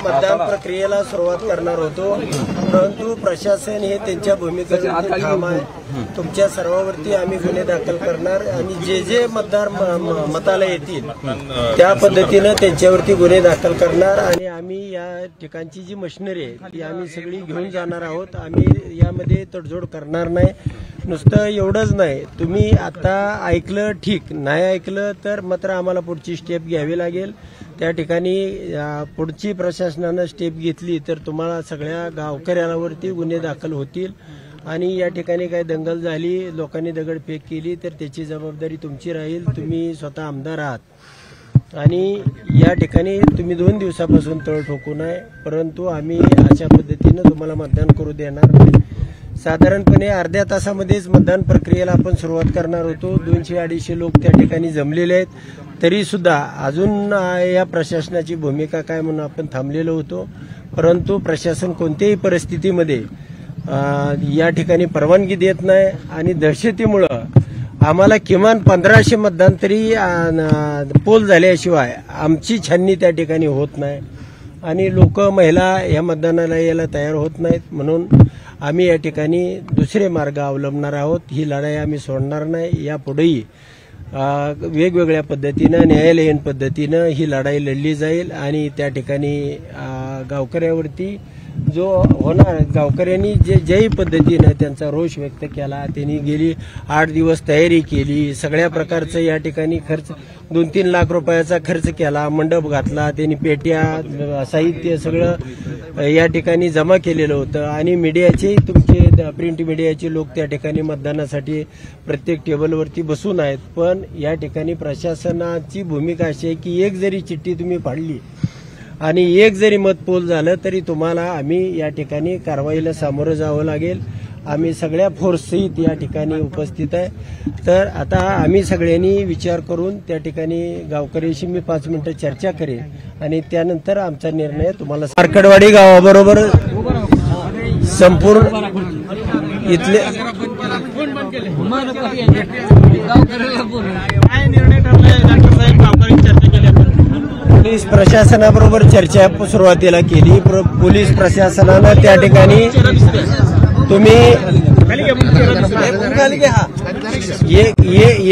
मतदान प्रक्रियेला सुरुवात करणार होतो, परंतु प्रशासन हे त्यांच्या भूमिकेवर ठाम आहे. तुमच्या सर्वांवरती आम्ही गुन्हे दाखल करणार आणि जे जे मतदार मताला येतील त्या पद्धतीनं त्यांच्यावरती गुन्हे दाखल करणार आणि आम्ही या ठिकाणची जी मशिनरी आहे ती आम्ही सगळी घेऊन जाणार आहोत. आम्ही यामध्ये तडजोड करणार नाही. नुसतं एवढंच नाही, तुम्ही आता ऐकलं ठीक, नाही ऐकलं तर मात्र आम्हाला पुढची स्टेप घ्यावी लागेल. त्या ठिकाणी पुढची प्रशासनानं स्टेप घेतली तर तुम्हाला सगळ्या गावकऱ्यांवरती गुन्हे दाखल होतील आणि या ठिकाणी काही दंगल झाली, लोकांनी दगडफेक केली तर त्याची जबाबदारी तुमची राहील. तुम्ही स्वतः आमदार आहात आणि या ठिकाणी तुम्ही 2 दिवसापासून तळ ठोकू नये, परंतु आम्ही अशा पद्धतीनं तुम्हाला मतदान करू देणार नाही. साधारणपणे अर्ध्या तासामध्येच मतदान प्रक्रियेला आपण सुरुवात करणार होतो. 200-250 लोक त्या ठिकाणी जमलेले आहेत. तरी सुद्धा अजून या प्रशासनाची भूमिका काय म्हणून आपण थांबलेलो होतो, परंतु प्रशासन कोणत्याही परिस्थितीमध्ये या ठिकाणी परवानगी देत नाही आणि दहशतीमुळं आम्हाला किमान 1500 मतदान तरी पोल झाल्याशिवाय आमची छाननी त्या ठिकाणी होत नाही आणि लोक महिला या मतदानाला यायला तयार होत नाहीत. म्हणून आम्ही या ठिकाणी दुसरे मार्ग अवलंबणार आहोत. ही लढाई आम्ही सोडणार नाही. यापुढेही वेगवेगळ्या पद्धतीनं न्यायालयीन पद्धतीनं ही लढाई लढली जाईल आणि त्या ठिकाणी गावकऱ्यावरती जो होणार, गावकऱ्यांनी ज्याही पद्धतीनं त्यांचा रोष व्यक्त केला, त्यांनी गेली 8 दिवस तयारी केली, सगळ्या प्रकारचं या ठिकाणी खर्च 2-3 लाख रुपयाचा खर्च केला, मंडप घातला, त्यांनी पेट्या साहित्य सगळं या ठिकाणी जमा केलेलं होतं आणि मीडियाचे तुमचे प्रिंट मीडियाचे लोक त्या ठिकाणी मतदानासाठी प्रत्येक टेबलवरती बसून आहेत. पण या ठिकाणी प्रशासनाची भूमिका अशी आहे की एक जरी चिठ्ठी तुम्ही फाडली आणि एक जरी मत पोल झालं तरी तुम्हाला आम्ही या ठिकाणी कारवाईला सामोरं जावं लागेल. आम्ही सगळ्या फोर्ससहित या ठिकाणी उपस्थित आहे. तर आता आम्ही सगळ्यांनी विचार करून त्या ठिकाणी गावकऱ्यांशी मी 5 मिनिटं चर्चा करेन आणि त्यानंतर आमचा निर्णय तुम्हाला. मार्कडवाडी गावाबरोबर संपूर्ण इथले पोलीस प्रशासनाबरोबर चर्चा सुरुवातीला केली. पोलीस प्रशासनानं त्या ठिकाणी तुम्ही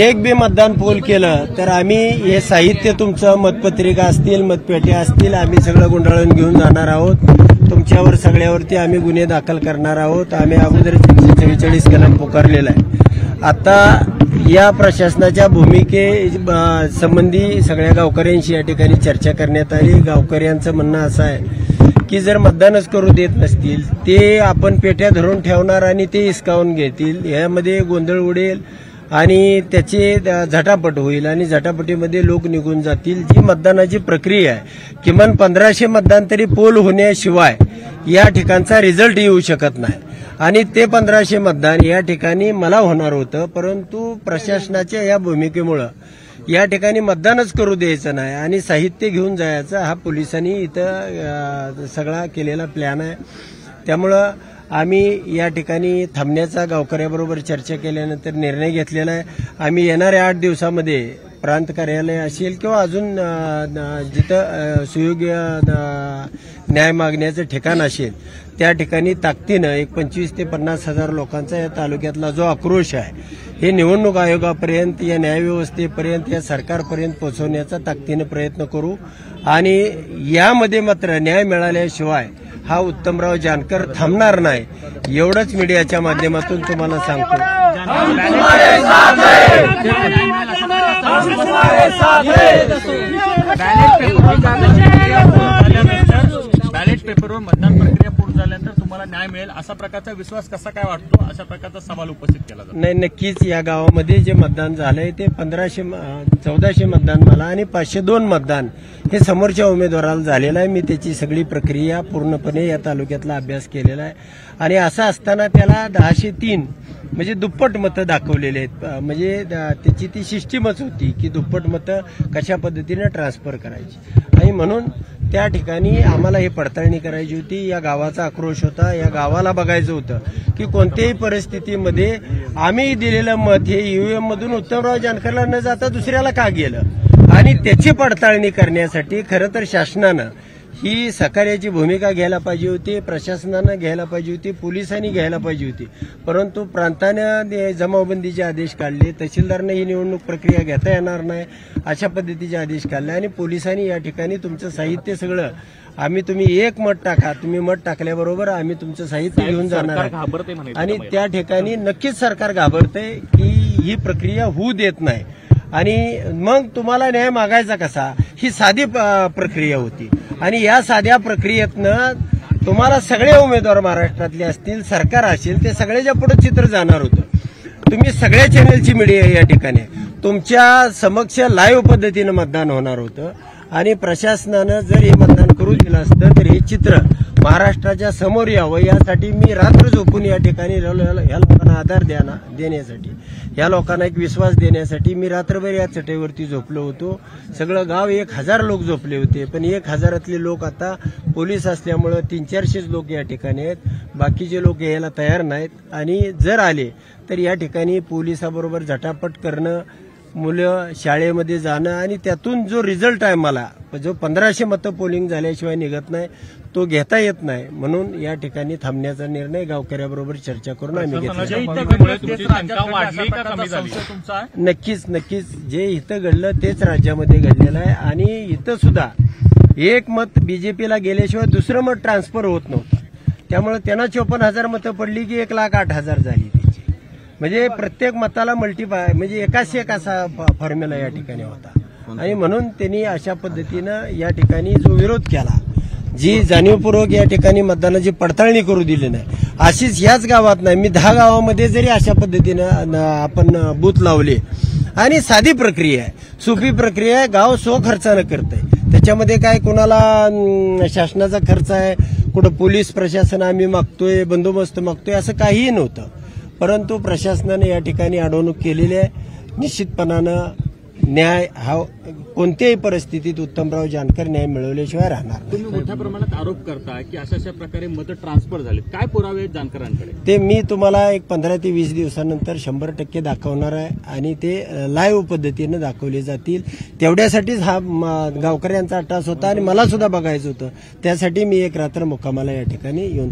एक बी मतदान पोल केलं तर आम्ही हे साहित्य तुमचं मतपत्रिका असतील, मतपेट्या असतील, आम्ही सगळं गुंडाळून घेऊन जाणार आहोत. तुमच्यावर सगळ्यावरती आम्ही गुन्हे दाखल करणार आहोत. आम्ही अगोदर 344 कलम पुकारलेला आहे. आता या प्रशासनाच्या भूमिके संबंधी सगळ्या गावकऱ्यांशी या ठिकाणी चर्चा करण्यात आली. गावकऱ्यांचं म्हणणं असं आहे की जर मतदानच करू देत नसतील ते आपण पेट्या धरून ठेवणार आणि ते हिसकावून घेतील, यामध्ये गोंधळ उडेल आणि त्याचे झटापट होईल आणि झटापटीमध्ये लोक निघून जातील. जी मतदानाची प्रक्रिया आहे किमान 1500 मतदान तरी पोल होण्याशिवाय या ठिकाणचा रिझल्ट येऊ शकत नाही आणि ते 1500 मतदान या ठिकाणी मला होणार होतं, परंतु प्रशासनाच्या या भूमिकेमुळं या ठिकाणी मतदानच करू द्यायचं नाही आणि साहित्य घेऊन जायचं हा पोलिसांनी इथं सगळा केलेला प्लॅन आहे. त्यामुळं आम्ही या ठिकाणी थांबण्याचा गावकऱ्याबरोबर चर्चा केल्यानंतर निर्णय घेतलेला आहे. आम्ही येणाऱ्या 8 दिवसामध्ये प्रांत कार्यालय असेल किंवा अजून जिथं सुयोग्य न्याय मागण्याचं ठिकाण असेल त्या ठिकाणी ताकदीनं एक 25,000 ते 50,000 लोकांचा या तालुक्यातला जो आक्रोश आहे हे निवडणूक आयोगापर्यंत, या न्यायव्यवस्थेपर्यंत, या सरकारपर्यंत पोहोचवण्याचा ताकदीनं प्रयत्न करू आणि यामध्ये मात्र न्याय मिळाल्याशिवाय हा उत्तमराव जानकर थांबणार नाही, एवढंच मीडियाच्या माध्यमातून तुम्हाला सांगतो. बॅलेट पेपरवर मतदान प्रक्रिया पूर्ण झाल्यानंतर तुम्हाला न्याय मिळेल असा प्रकारचा विश्वास कसा काय वाटतो, अशा प्रकारचा सवाल उपस्थित केला जातो. नाही, नक्कीच या गावामध्ये जे मतदान झालंय ते 1400 मतदान मला आणि 502 मतदान हे समोरच्या उमेदवाराला झालेलं आहे. मी त्याची सगळी प्रक्रिया पूर्णपणे या तालुक्यातला अभ्यास केलेला आहे आणि असं असताना त्याला 1003 म्हणजे दुप्पट मतं दाखवलेले आहेत. म्हणजे त्याची ती सिस्टीमच होती की दुप्पट मतं कशा पद्धतीने ट्रान्सफर करायची आणि म्हणून त्या ठिकाणी आम्हाला हे पडताळणी करायची होती. या गावाचा आक्रोश होता, या गावाला बघायचं होतं की कोणत्याही परिस्थितीमध्ये आम्ही दिलेलं मत हे ईव्हीएम मधून उत्तमराव जानकरला न जाता दुसऱ्याला का गेलं आणि त्याची पडताळणी करण्यासाठी खरं तर शासनानं ही सहकार्याची भूमिका घ्यायला पाहिजे होती, प्रशासनानं घ्यायला पाहिजे होती, पोलिसांनी घ्यायला पाहिजे होती. परंतु प्रांतानं जमावबंदीचे आदेश काढले, तहसीलदारनं ही निवडणूक प्रक्रिया घेता येणार नाही अशा पद्धतीचे आदेश काढले आणि पोलिसांनी या ठिकाणी तुमचं साहित्य सगळं तुम्ही एक मत टाका, तुम्ही मत टाकल्याबरोबर आम्ही तुमचं साहित्य घेऊन जाणार आहोत. आणि त्या ठिकाणी नक्कीच सरकार घाबरतंय की ही प्रक्रिया होऊ देत नाही आणि मग तुम्हाला न्याय मागायचा कसा, ही साधी प्रक्रिया होती. आणि या साध्या प्रक्रियेतनं तुम्हाला सगळे उमेदवार महाराष्ट्रातले असतील, सरकार असेल, ते सगळ्याच्या पुढे चित्र जाणार होतं. तुम्ही सगळ्या चॅनेलची मीडिया या ठिकाणी तुमच्या समक्ष लाईव्ह पद्धतीनं मतदान होणार होतं आणि प्रशासनानं जर हे मतदान करू दिलं असतं तर हे चित्र महाराष्ट्राच्या समोर यावं यासाठी मी रात्र झोपून या ठिकाणी ह्या लोकांना आधार देण्यासाठी, या लोकांना एक विश्वास देण्यासाठी मी रात्रभर या चटईवरती झोपलो होतो. सगळं गाव 1000 लोक झोपले होते, पण 1000तले लोक आता पोलीस असल्यामुळं 300-400 लोक या ठिकाणी आहेत. बाकीचे लोक यायला तयार नाहीत आणि जर आले तर या ठिकाणी पोलिसाबरोबर झटापट करणं, मुलं शाळेमध्ये जाणं आणि त्यातून जो रिझल्ट आहे मला जो 1500 मतं पोलिंग झाल्याशिवाय निघत नाही तो घेता येत नाही. म्हणून या ठिकाणी थांबण्याचा निर्णय गावकऱ्याबरोबर चर्चा करून आम्ही घेतला. नक्कीच जे इथं घडलं तेच राज्यामध्ये घडलेलं आहे आणि इथं सुद्धा एक मत बीजेपीला गेल्याशिवाय दुसरं मत ट्रान्सफर होत नव्हतं. त्यामुळे त्यांना 54,000 मतं पडली की 1,08,000 झाली. म्हणजे प्रत्येक मताला मल्टीपाय म्हणजे एकाशी एक असा फॉर्म्युला या ठिकाणी होता आणि म्हणून त्यांनी अशा पद्धतीनं या ठिकाणी जो विरोध केला, जी जाणीवपूर्वक या ठिकाणी मतदानाची पडताळणी करू दिली नाही, अशीच ह्याच गावात नाही मी 10 गावामध्ये जरी अशा पद्धतीनं आपण बूथ लावले आणि साधी प्रक्रिया आहे, सोपी प्रक्रिया आहे, गाव खर्चानं करतंय. त्याच्यामध्ये काय कोणाला शासनाचा खर्च आहे, कुठं पोलीस प्रशासन आम्ही मागतोय, बंदोबस्त मागतोय, असं काहीही नव्हतं. परंतु प्रशासनाने या ठिकाणी अडवणूक केलेली आहे. निश्चितपणानं न्याय हा कोणत्याही परिस्थितीत उत्तमराव जानकर न्याय मिळवल्याशिवाय राहणार. तुम्ही मोठ्या प्रमाणात आरोप करता की अशा प्रकारे मतं ट्रान्सफर झाले, काय पुरावे आहेत जानकरांकडे? ते मी तुम्हाला एक 15 ते 20 दिवसानंतर 100% दाखवणार आहे आणि ते लाईव्ह पद्धतीनं दाखवले जातील. तेवढ्यासाठीच हा गावकऱ्यांचा अट्टास होता आणि मला सुद्धा बघायचं होतं. त्यासाठी मी एक रात्र मुक्कामाला या ठिकाणी येऊन